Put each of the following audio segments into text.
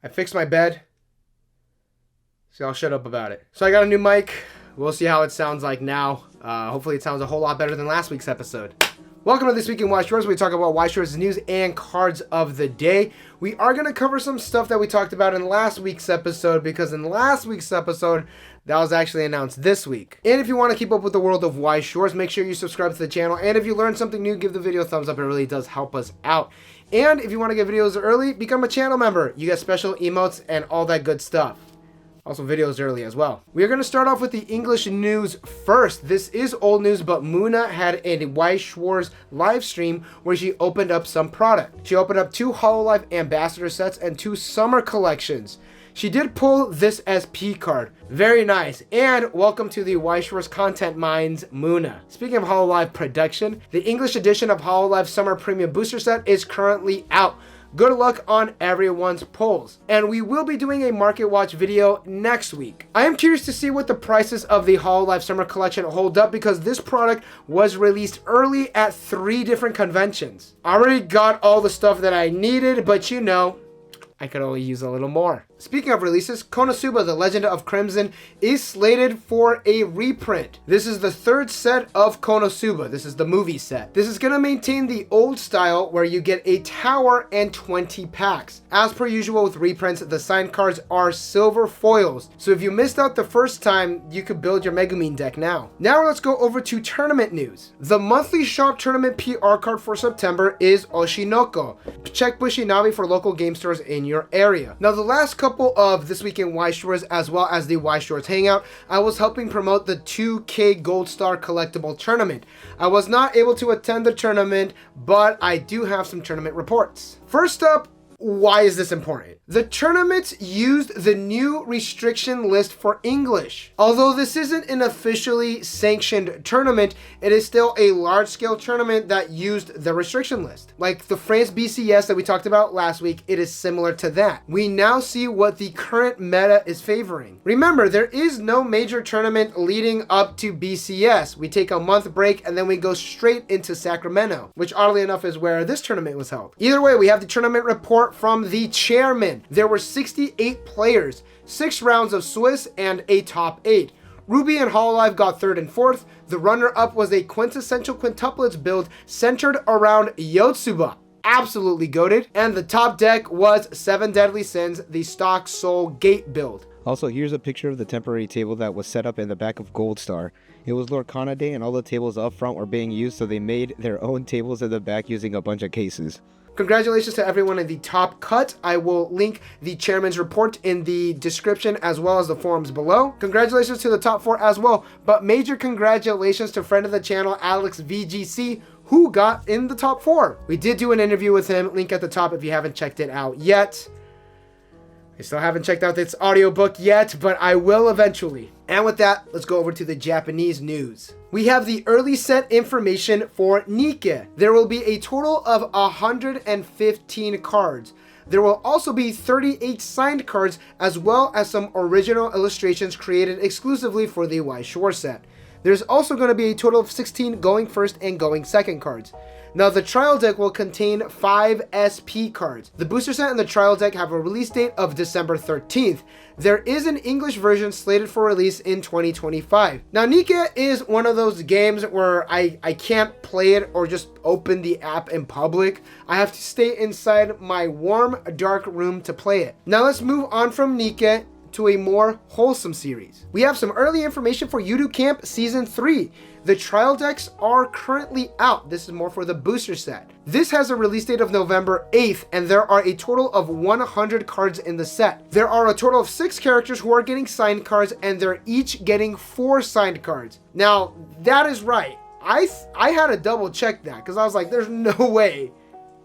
I fixed my bed. So I'll shut up about it. So I got a new mic. We'll see how it sounds like now. Hopefully it sounds a whole lot better than last week's episode. Welcome to This Week in Weiss Schwarz, where we talk about Weiss Schwarz's news and cards of the day. We are going to cover some stuff that we talked about in last week's episode, because in last week's episode, that was actually announced this week. And if you want to keep up with the world of Weiss Schwarz, make sure you subscribe to the channel. And if you learned something new, give the video a thumbs up. It really does help us out. And if you want to get videos early, become a channel member. You get special emotes and all that good stuff. Also videos early as well. We are going to start off with the English news first. This is old news, but Moona had a Weiss Schwarz live stream where she opened up some product. She opened up 2 Hololive ambassador sets and 2 summer collections. She did pull this SP card. Very nice. And welcome to the Weiss Schwarz Content Minds, Moona. Speaking of Hololive production, the English edition of Hololive Summer Premium Booster Set is currently out. Good luck on everyone's pulls. And we will be doing a market watch video next week. I am curious to see what the prices of the Hololive Summer Collection hold up, because this product was released early at 3 different conventions. I already got all the stuff that I needed, but you know, I could only use a little more. Speaking of releases, Konosuba, The Legend of Crimson, is slated for a reprint. This is the 3rd set of Konosuba. This is the movie set. This is going to maintain the old style where you get a tower and 20 packs. As per usual with reprints, the signed cards are silver foils. So if you missed out the first time, you could build your Megumin deck now. Now let's go over to tournament news. The monthly shop tournament PR card for September is Oshinoko. Check Bushinami for local game stores in your area. Now the last couple of This Week in Weiss Schwarz, as well as the Weiss Schwarz Hangout, I was helping promote the 2K Gold Star Collectible tournament. I was not able to attend the tournament, but I do have some tournament reports. First up, why is this important? The tournaments used the new restriction list for English. Although this isn't an officially sanctioned tournament, it is still a large-scale tournament that used the restriction list. Like the France BCS that we talked about last week, it is similar to that. We now see what the current meta is favoring. Remember, there is no major tournament leading up to BCS. We take a month break and then we go straight into Sacramento, which oddly enough is where this tournament was held. Either way, we have the tournament report from the chairman. There were 68 players, 6 rounds of Swiss, and a top 8. Ruby and Hololive got 3rd and 4th. The runner-up was a quintessential quintuplets build centered around Yotsuba. Absolutely goated. And the top deck was 7 Deadly Sins, the stock Soul Gate build. Also, here's a picture of the temporary table that was set up in the back of Gold Star. It was Lord Kana Day and all the tables up front were being used, so they made their own tables in the back using a bunch of cases. Congratulations to everyone in the top cut. I will link the chairman's report in the description as well as the forums below. Congratulations to the top 4 as well, but major congratulations to friend of the channel, Alex VGC, who got in the top 4. We did do an interview with him, link at the top if you haven't checked it out yet. I still haven't checked out this audiobook yet, but I will eventually. And with that, let's go over to the Japanese news. We have the early set information for Nikke. There will be a total of 115 cards. There will also be 38 signed cards, as well as some original illustrations created exclusively for the Weiss Schwarz set. There's also going to be a total of 16 going first and going second cards. Now the trial deck will contain 5 SP cards. The booster set and the trial deck have a release date of December 13th. There is an English version slated for release in 2025. Now Nikke is one of those games where I can't play it or just open the app in public. I have to stay inside my warm, dark room to play it. Now let's move on from Nikke to a more wholesome series. We have some early information for Yuru Camp Season 3. The trial decks are currently out. This is more for the booster set. This has a release date of November 8th, and there are a total of 100 cards in the set. There are a total of 6 characters who are getting signed cards, and they're each getting 4 signed cards. Now, that is right. I had to double check that, because I was like, there's no way.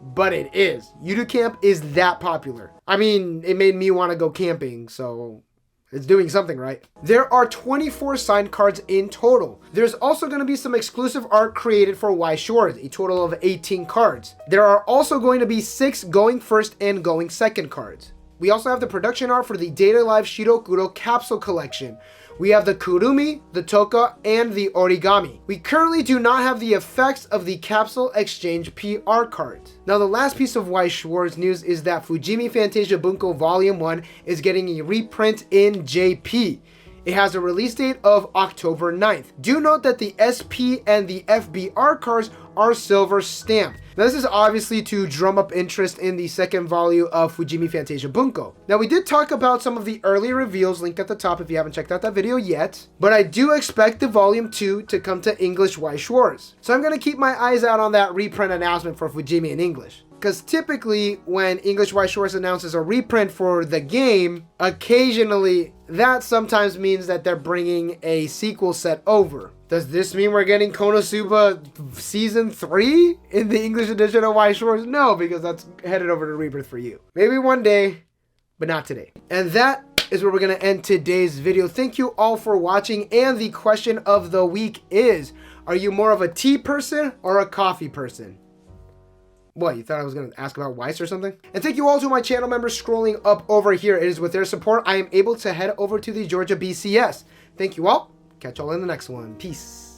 But it is. Yuru Camp is that popular. I mean, it made me want to go camping, so it's doing something right. There are 24 signed cards in total. There's also going to be some exclusive art created for Weiss Schwarz, a total of 18 cards. There are also going to be 6 going first and going second cards. We also have the production art for the Data Live ShiroKuro Capsule collection. We have the Kurumi, the Toka, and the Origami. We currently do not have the effects of the Capsule Exchange PR cards. Now the last piece of Weiss Schwarz news is that Fujimi Fantasia Bunko Volume 1 is getting a reprint in JP. It has a release date of October 9th. Do note that the SP and the FBR cards are silver stamped. Now this is obviously to drum up interest in the second volume of Fujimi Fantasia Bunko. Now we did talk about some of the early reveals, linked at the top if you haven't checked out that video yet, but I do expect the volume 2 to come to English Weiss Schwarz. So I'm going to keep my eyes out on that reprint announcement for Fujimi in English. Because typically when English Weiss Schwarz announces a reprint for the game, occasionally that sometimes means that they're bringing a sequel set over. Does this mean we're getting Konosuba Season 3 in the English edition of Weiss Schwarz? No, because that's headed over to Rebirth for you. Maybe one day, but not today. And that is where we're going to end today's video. Thank you all for watching. And the question of the week is, are you more of a tea person or a coffee person? What, you thought I was going to ask about Weiss or something? And thank you all to my channel members scrolling up over here. It is with their support I am able to head over to the Georgia BCS. Thank you all. Catch y'all in the next one. Peace.